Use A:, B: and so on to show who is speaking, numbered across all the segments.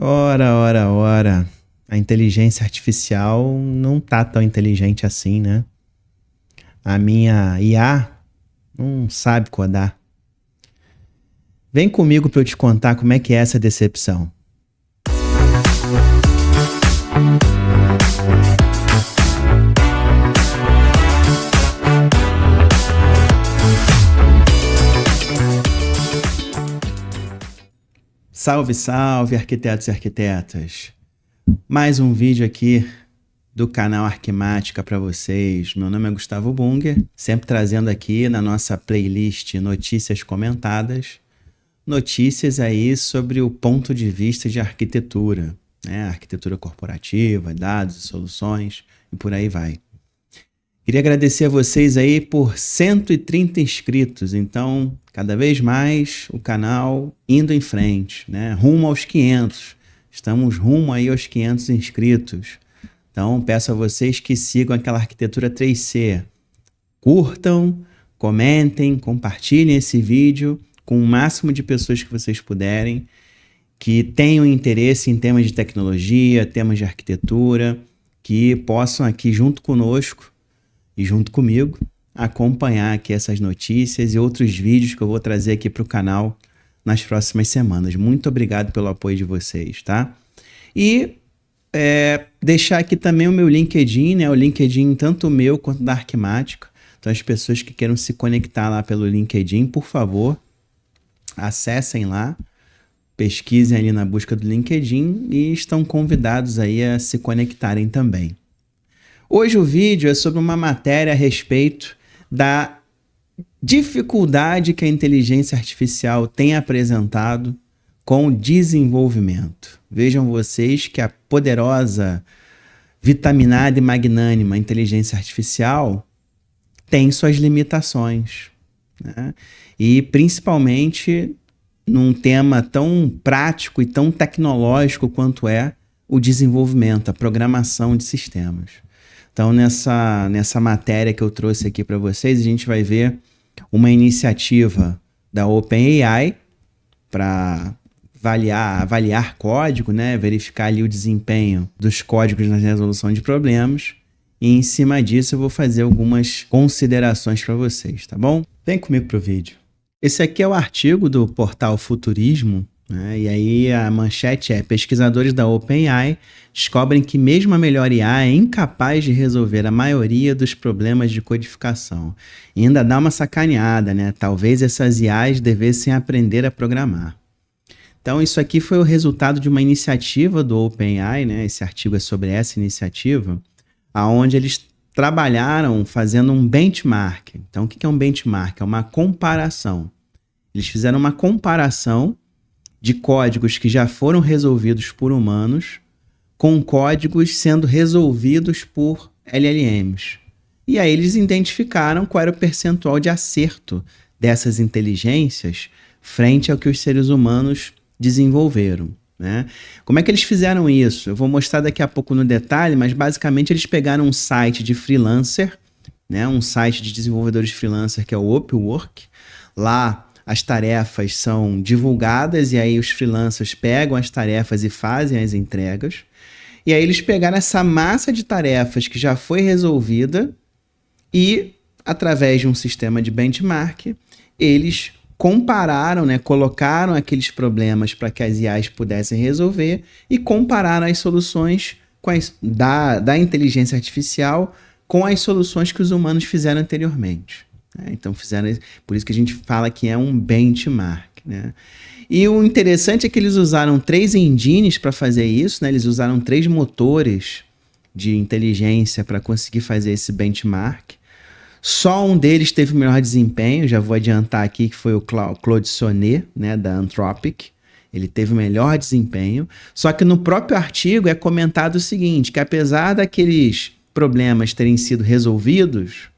A: Ora, ora, ora. A inteligência artificial não tá tão inteligente assim, né? A minha IA não sabe codar. Vem comigo para eu te contar como é que é essa decepção. Salve, salve, arquitetos e arquitetas. Mais um vídeo aqui do canal Arquimática para vocês. Meu nome é Gustavo Bunger, sempre trazendo aqui na nossa playlist Notícias Comentadas, notícias aí sobre o ponto de vista de arquitetura, né? Arquitetura corporativa, dados e soluções e por aí vai. Queria agradecer a vocês aí por 130 inscritos, então cada vez mais o canal indo em frente, né? Rumo aos 500, estamos rumo aí aos 500 inscritos. Então peço a vocês que sigam aquela arquitetura 3C, curtam, comentem, compartilhem esse vídeo com o máximo de pessoas que vocês puderem, que tenham interesse em temas de tecnologia, temas de arquitetura, que possam aqui junto conosco e junto comigo acompanhar aqui essas notícias e outros vídeos que eu vou trazer aqui para o canal nas próximas semanas. Muito obrigado pelo apoio de vocês, tá? E deixar aqui também o meu LinkedIn, né? O LinkedIn tanto o meu quanto da Arquimática. Então as pessoas que queiram se conectar lá pelo LinkedIn, por favor, acessem lá, pesquisem ali na busca do LinkedIn e estão convidados aí a se conectarem também. Hoje o vídeo é sobre uma matéria a respeito da dificuldade que a inteligência artificial tem apresentado com o desenvolvimento. Vejam vocês que a poderosa, vitaminada e magnânima inteligência artificial tem suas limitações, né? E principalmente num tema tão prático e tão tecnológico quanto é o desenvolvimento, a programação de sistemas. Então, nessa matéria que eu trouxe aqui para vocês, a gente vai ver uma iniciativa da OpenAI para avaliar código, né? Verificar ali o desempenho dos códigos na resolução de problemas. E em cima disso eu vou fazer algumas considerações para vocês, tá bom? Vem comigo pro vídeo. Esse aqui é o artigo do portal Futurismo, né? E aí a manchete é: pesquisadores da OpenAI descobrem que mesmo a melhor IA é incapaz de resolver a maioria dos problemas de codificação. E ainda dá uma sacaneada, né? Talvez essas IAs devessem aprender a programar. Então isso aqui foi o resultado de uma iniciativa do OpenAI, né? Esse artigo é sobre essa iniciativa, aonde eles trabalharam fazendo um benchmark. Então o que é um benchmark? É uma comparação. Eles fizeram uma comparação de códigos que já foram resolvidos por humanos com códigos sendo resolvidos por LLMs. E aí eles identificaram qual era o percentual de acerto dessas inteligências frente ao que os seres humanos desenvolveram, né? Como é que eles fizeram isso? Eu vou mostrar daqui a pouco no detalhe, mas basicamente eles pegaram um site de freelancer, né? Um site de desenvolvedores freelancer que é o Upwork. Lá as tarefas são divulgadas e aí os freelancers pegam as tarefas e fazem as entregas. E aí eles pegaram essa massa de tarefas que já foi resolvida e, através de um sistema de benchmark, eles compararam, né, colocaram aqueles problemas para que as IAs pudessem resolver e compararam as soluções da inteligência artificial com as soluções que os humanos fizeram anteriormente. Então por isso que a gente fala que é um benchmark, né? E o interessante é que eles usaram 3 engines para fazer isso, né? Eles usaram 3 motores de inteligência para conseguir fazer esse benchmark. Só um deles teve o melhor desempenho, já vou adiantar aqui que foi o Claude Sonnet, né, da Anthropic. Ele teve o melhor desempenho. Só que no próprio artigo é comentado o seguinte, que apesar daqueles problemas terem sido resolvidos,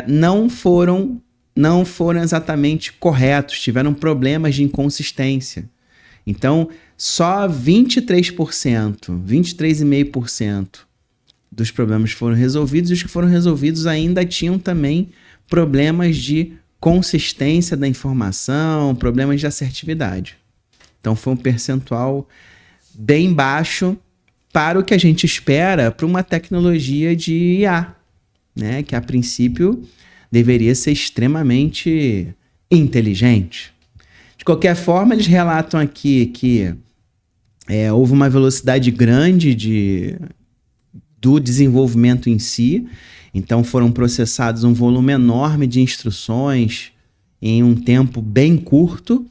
A: não foram exatamente corretos, tiveram problemas de inconsistência. Então, só 23,5% dos problemas foram resolvidos, e os que foram resolvidos ainda tinham também problemas de consistência da informação, problemas de assertividade. Então, foi um percentual bem baixo para o que a gente espera para uma tecnologia de IA, né? Que a princípio deveria ser extremamente inteligente. De qualquer forma, eles relatam aqui que houve uma velocidade grande do desenvolvimento em si, então foram processados um volume enorme de instruções em um tempo bem curto,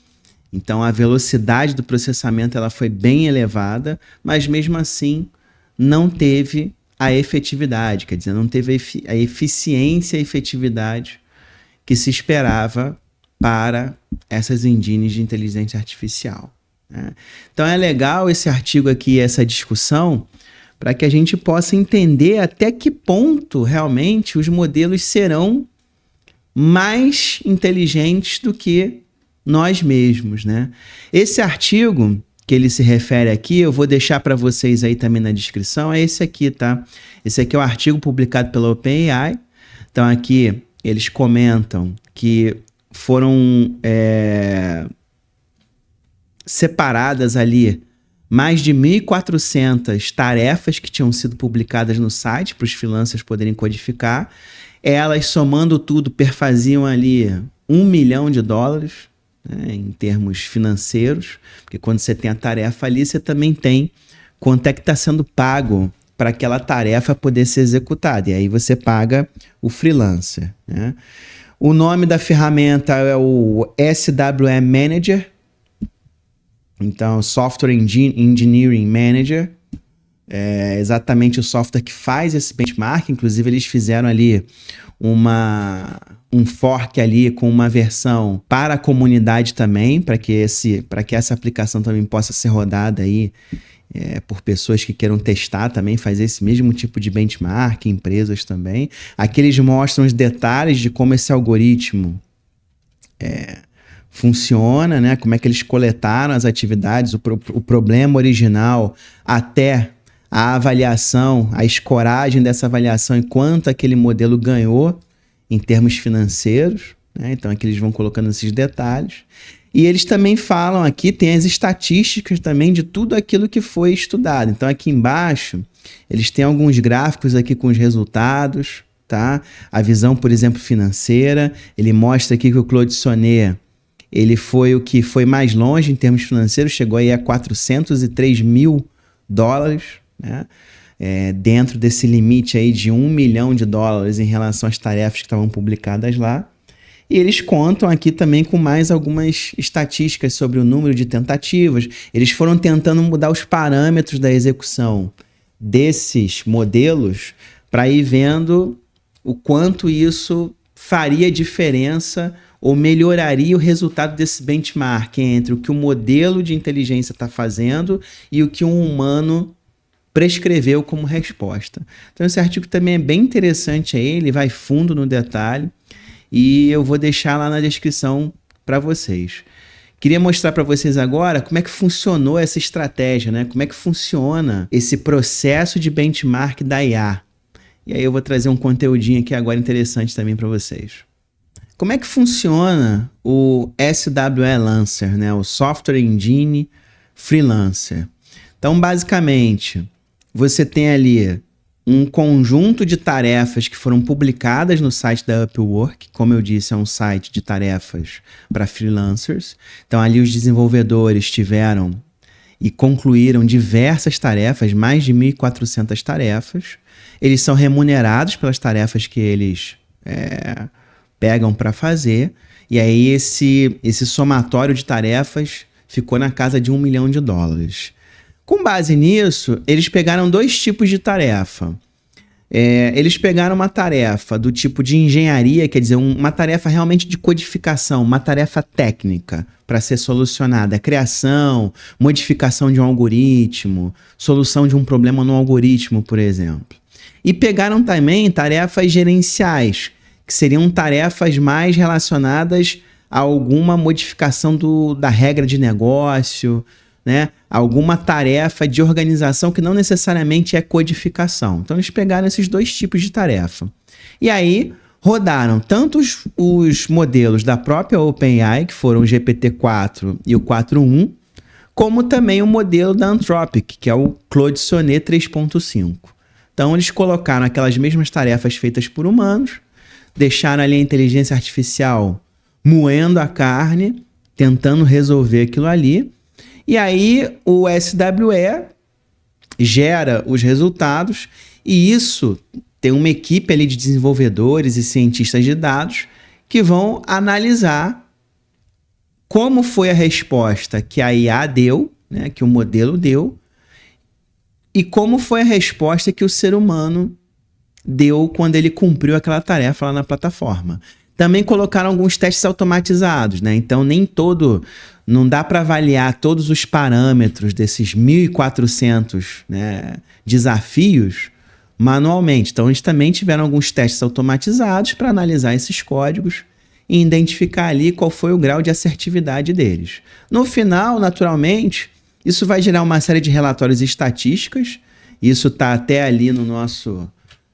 A: então a velocidade do processamento ela foi bem elevada, mas mesmo assim não teve a efetividade, quer dizer, não teve a eficiência e efetividade que se esperava para essas engines de inteligência artificial, né? Então é legal esse artigo aqui, essa discussão, para que a gente possa entender até que ponto realmente os modelos serão mais inteligentes do que nós mesmos, né? Esse artigo que ele se refere aqui, eu vou deixar para vocês aí também na descrição, é esse aqui, tá? Esse aqui é o artigo publicado pela OpenAI. Então aqui eles comentam que foram separadas ali mais de 1.400 tarefas que tinham sido publicadas no site para os freelancers poderem codificar. Elas, somando tudo, perfaziam ali $1 milhão, né, em termos financeiros, porque quando você tem a tarefa ali, você também tem quanto é que está sendo pago para aquela tarefa poder ser executada. E aí você paga o freelancer, né? O nome da ferramenta é o SWM Manager, então Software Engineering Manager, é exatamente o software que faz esse benchmark. Inclusive eles fizeram ali um fork ali com uma versão para a comunidade também, para que essa aplicação também possa ser rodada aí por pessoas que queiram testar também, fazer esse mesmo tipo de benchmark, empresas também. Aqui eles mostram os detalhes de como esse algoritmo funciona, né? Como é que eles coletaram as atividades, o problema original até a avaliação, a escoragem dessa avaliação e quanto aquele modelo ganhou em termos financeiros, né? Então aqui eles vão colocando esses detalhes. E eles também falam aqui, tem as estatísticas também de tudo aquilo que foi estudado. Então aqui embaixo, eles têm alguns gráficos aqui com os resultados, tá? A visão, por exemplo, financeira. Ele mostra aqui que o Claude Sonnet, ele foi o que foi mais longe em termos financeiros, chegou aí a $403 mil, né? Dentro desse limite aí de $1 milhão em relação às tarefas que estavam publicadas lá. E eles contam aqui também com mais algumas estatísticas sobre o número de tentativas. Eles foram tentando mudar os parâmetros da execução desses modelos para ir vendo o quanto isso faria diferença ou melhoraria o resultado desse benchmark entre o que o modelo de inteligência está fazendo e o que um humano prescreveu como resposta. Então esse artigo também é bem interessante aí, ele vai fundo no detalhe. E eu vou deixar lá na descrição para vocês. Queria mostrar para vocês agora como é que funcionou essa estratégia, né? Como é que funciona esse processo de benchmark da IA. E aí eu vou trazer um conteúdinho aqui agora interessante também para vocês. Como é que funciona o SWE Lancer, né? O Software Engine Freelancer? Então, basicamente, você tem ali um conjunto de tarefas que foram publicadas no site da Upwork. Como eu disse, é um site de tarefas para freelancers. Então, ali os desenvolvedores tiveram e concluíram diversas tarefas, mais de 1.400 tarefas. Eles são remunerados pelas tarefas que eles pegam para fazer. E aí, esse somatório de tarefas ficou na casa de $1 milhão. Com base nisso, eles pegaram dois tipos de tarefa. Eles pegaram uma tarefa do tipo de engenharia, quer dizer, uma tarefa realmente de codificação, uma tarefa técnica para ser solucionada, criação, modificação de um algoritmo, solução de um problema no algoritmo, por exemplo. E pegaram também tarefas gerenciais, que seriam tarefas mais relacionadas a alguma modificação da regra de negócio, né? Alguma tarefa de organização que não necessariamente é codificação. Então, eles pegaram esses dois tipos de tarefa. E aí, rodaram tanto os modelos da própria OpenAI, que foram o GPT-4 e o 4.1, como também o modelo da Anthropic, que é o Claude Sonnet 3.5. Então, eles colocaram aquelas mesmas tarefas feitas por humanos, deixaram ali a inteligência artificial moendo a carne, tentando resolver aquilo ali, e aí o SWE gera os resultados, e isso tem uma equipe ali de desenvolvedores e cientistas de dados que vão analisar como foi a resposta que a IA deu, né, que o modelo deu, e como foi a resposta que o ser humano deu quando ele cumpriu aquela tarefa lá na plataforma. Também colocaram alguns testes automatizados, né? Então não dá para avaliar todos os parâmetros desses 1.400, né, desafios manualmente. Então eles também tiveram alguns testes automatizados para analisar esses códigos e identificar ali qual foi o grau de assertividade deles. No final, naturalmente, isso vai gerar uma série de relatórios e estatísticas. Isso está até ali no nosso...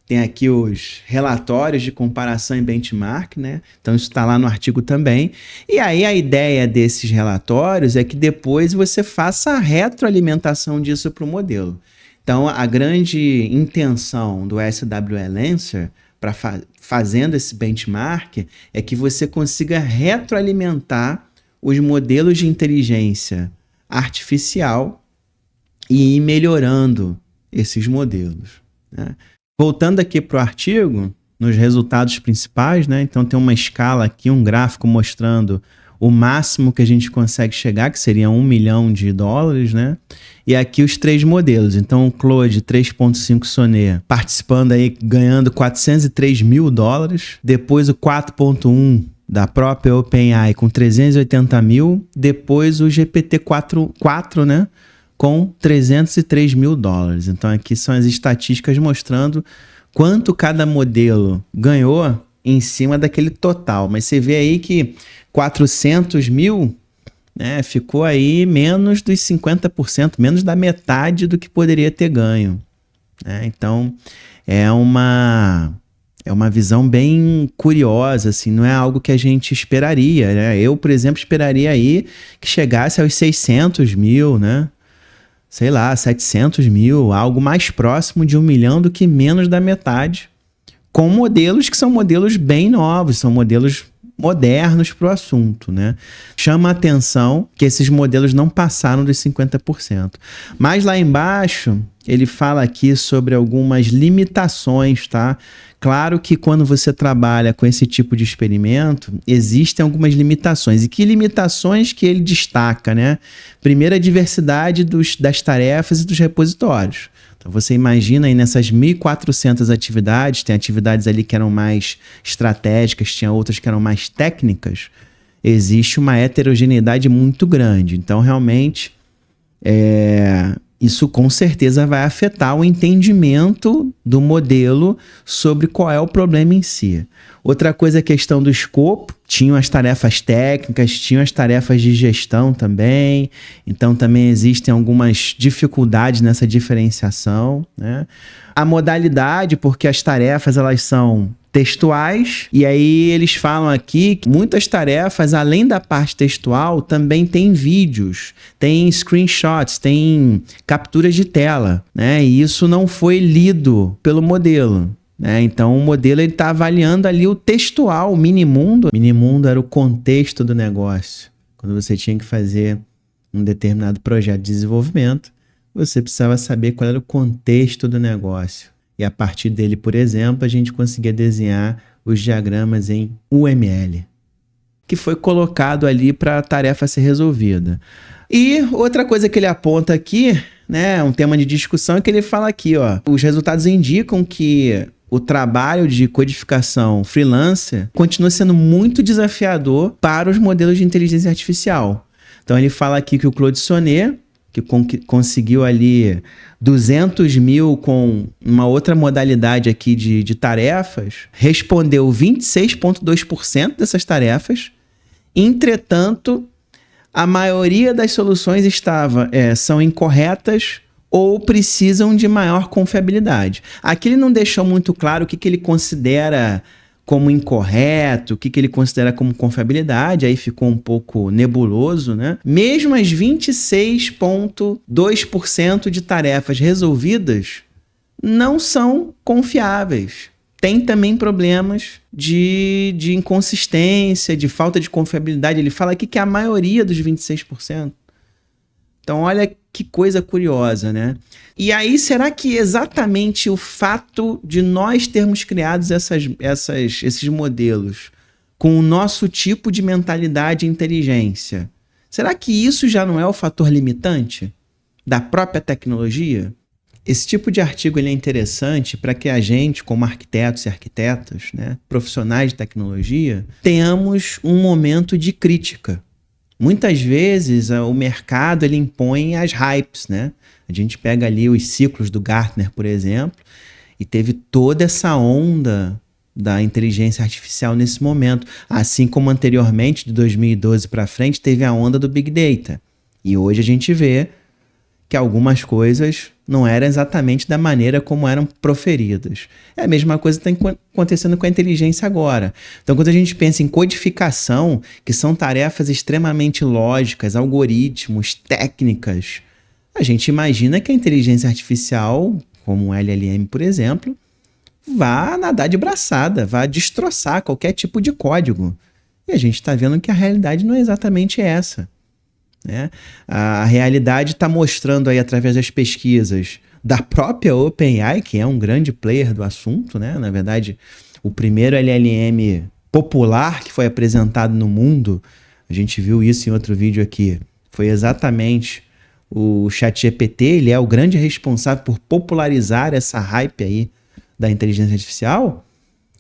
A: Tem aqui os relatórios de comparação e benchmark, né? Então isso está lá no artigo também. E aí a ideia desses relatórios é que depois você faça a retroalimentação disso para o modelo. Então a grande intenção do SWE Lancer, fazendo esse benchmark, é que você consiga retroalimentar os modelos de inteligência artificial e ir melhorando esses modelos, né? Voltando aqui para o artigo, nos resultados principais, né? Então tem uma escala aqui, um gráfico mostrando o máximo que a gente consegue chegar, que seria $1 milhão, né? E aqui os 3 modelos. Então o Claude 3.5 Sonnet participando aí, ganhando $403 mil. Depois o 4.1 da própria OpenAI com 380 mil. Depois o GPT-4, né, com $303 mil. Então aqui são as estatísticas mostrando quanto cada modelo ganhou em cima daquele total. Mas você vê aí que 400 mil, né, ficou aí menos dos 50%, menos da metade do que poderia ter ganho, né? Então é uma visão bem curiosa, assim, não é algo que a gente esperaria, né? Eu, por exemplo, esperaria aí que chegasse aos 600 mil, né? Sei lá, 700 mil, algo mais próximo de 1 milhão do que menos da metade, com modelos que são modelos bem novos, são modelos modernos para o assunto, né? Chama a atenção que esses modelos não passaram dos 50%. Mas lá embaixo, ele fala aqui sobre algumas limitações, tá? Claro que quando você trabalha com esse tipo de experimento, existem algumas limitações. E que limitações que ele destaca, né? Primeiro, a diversidade das tarefas e dos repositórios. Então, você imagina aí nessas 1.400 atividades, tem atividades ali que eram mais estratégicas, tinha outras que eram mais técnicas, existe uma heterogeneidade muito grande. Então, realmente, isso com certeza vai afetar o entendimento do modelo sobre qual é o problema em si. Outra coisa é a questão do escopo. Tinham as tarefas técnicas, tinham as tarefas de gestão também. Então também existem algumas dificuldades nessa diferenciação, né? A modalidade, porque as tarefas elas são textuais, e aí eles falam aqui que muitas tarefas, além da parte textual, também tem vídeos, tem screenshots, tem capturas de tela, né? E isso não foi lido pelo modelo, né? Então o modelo está avaliando ali o textual, o minimundo. O minimundo era o contexto do negócio. Quando você tinha que fazer um determinado projeto de desenvolvimento, você precisava saber qual era o contexto do negócio. E a partir dele, por exemplo, a gente conseguia desenhar os diagramas em UML, que foi colocado ali para a tarefa ser resolvida. E outra coisa que ele aponta aqui, né, um tema de discussão, é que ele fala aqui, ó, os resultados indicam que o trabalho de codificação freelancer continua sendo muito desafiador para os modelos de inteligência artificial. Então ele fala aqui que o Claude Sonnet, que conseguiu ali 200 mil com uma outra modalidade aqui de tarefas, respondeu 26,2% dessas tarefas. Entretanto, a maioria das soluções são incorretas ou precisam de maior confiabilidade. Aqui ele não deixou muito claro o que ele considera como incorreto, o que ele considera como confiabilidade, aí ficou um pouco nebuloso, né? Mesmo as 26,2% de tarefas resolvidas não são confiáveis. Tem também problemas de inconsistência, de falta de confiabilidade. Ele fala aqui que é a maioria dos 26%. Então, olha que coisa curiosa, né? E aí, será que exatamente o fato de nós termos criado esses modelos com o nosso tipo de mentalidade e inteligência, será que isso já não é o fator limitante da própria tecnologia? Esse tipo de artigo ele é interessante para que a gente, como arquitetos e arquitetas, né, profissionais de tecnologia, tenhamos um momento de crítica. Muitas vezes o mercado ele impõe as hypes, né? A gente pega ali os ciclos do Gartner, por exemplo, e teve toda essa onda da inteligência artificial nesse momento. Assim como anteriormente, de 2012 para frente, teve a onda do Big Data. E hoje a gente vê que algumas coisas não eram exatamente da maneira como eram proferidas. É a mesma coisa que está acontecendo com a inteligência agora. Então, quando a gente pensa em codificação, que são tarefas extremamente lógicas, algoritmos, técnicas, a gente imagina que a inteligência artificial, como o LLM, por exemplo, vá nadar de braçada, vá destroçar qualquer tipo de código. E a gente está vendo que a realidade não é exatamente essa. Né? A realidade está mostrando aí através das pesquisas da própria OpenAI, que é um grande player do assunto, né? Na verdade, o primeiro LLM popular que foi apresentado no mundo, a gente viu isso em outro vídeo aqui, foi exatamente o ChatGPT. Ele é o grande responsável por popularizar essa hype aí da inteligência artificial.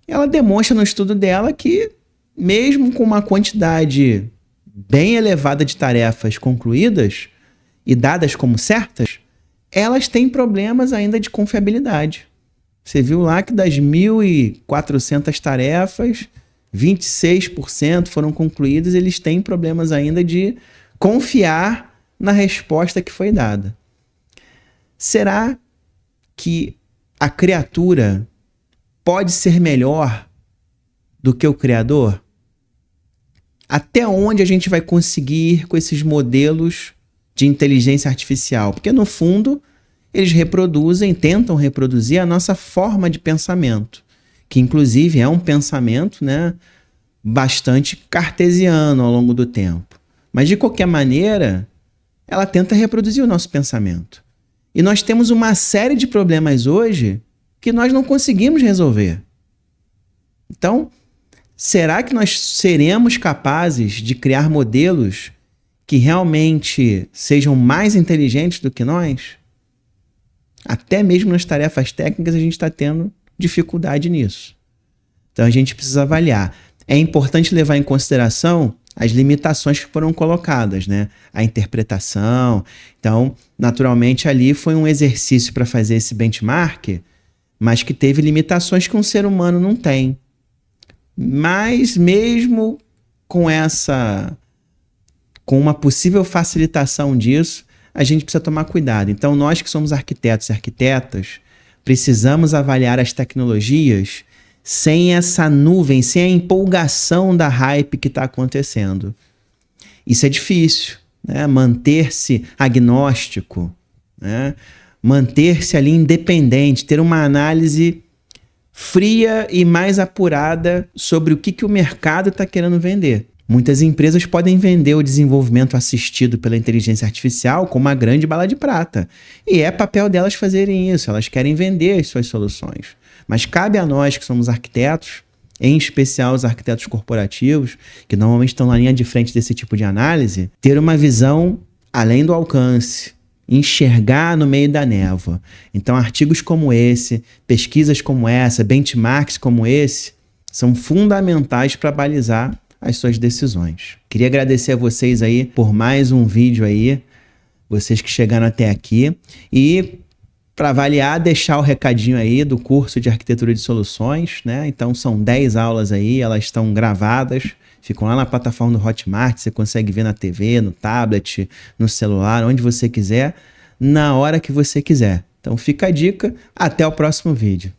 A: Ela demonstra no estudo dela que mesmo com uma quantidade bem elevada de tarefas concluídas e dadas como certas, elas têm problemas ainda de confiabilidade. Você viu lá que das 1.400 tarefas, 26% foram concluídas, eles têm problemas ainda de confiar na resposta que foi dada. Será que a criatura pode ser melhor do que o criador? Até onde a gente vai conseguir ir com esses modelos de inteligência artificial? Porque, no fundo, eles tentam reproduzir a nossa forma de pensamento, que, inclusive, é um pensamento, né, bastante cartesiano ao longo do tempo. Mas, de qualquer maneira, ela tenta reproduzir o nosso pensamento. E nós temos uma série de problemas hoje que nós não conseguimos resolver. Então, será que nós seremos capazes de criar modelos que realmente sejam mais inteligentes do que nós? Até mesmo nas tarefas técnicas a gente está tendo dificuldade nisso. Então a gente precisa avaliar. É importante levar em consideração as limitações que foram colocadas, né? A interpretação. Então, naturalmente, ali foi um exercício para fazer esse benchmark, mas que teve limitações que um ser humano não tem. Mas mesmo com uma possível facilitação disso, a gente precisa tomar cuidado. Então, nós que somos arquitetos e arquitetas, precisamos avaliar as tecnologias sem essa nuvem, sem a empolgação da hype que está acontecendo. Isso é difícil, né? Manter-se agnóstico, né? Manter-se ali independente, ter uma análise fria e mais apurada sobre o que o mercado está querendo vender. Muitas empresas podem vender o desenvolvimento assistido pela inteligência artificial como uma grande bala de prata. E é papel delas fazerem isso, elas querem vender as suas soluções. Mas cabe a nós que somos arquitetos, em especial os arquitetos corporativos, que normalmente estão na linha de frente desse tipo de análise, ter uma visão além do alcance, enxergar no meio da névoa. Então, artigos como esse, pesquisas como essa, benchmarks como esse, são fundamentais para balizar as suas decisões. Queria agradecer a vocês aí por mais um vídeo aí, vocês que chegaram até aqui. E para avaliar, deixar o recadinho aí do curso de Arquitetura de Soluções, né? Então, são 10 aulas aí, elas estão gravadas, ficam lá na plataforma do Hotmart, você consegue ver na TV, no tablet, no celular, onde você quiser, na hora que você quiser. Então fica a dica, até o próximo vídeo.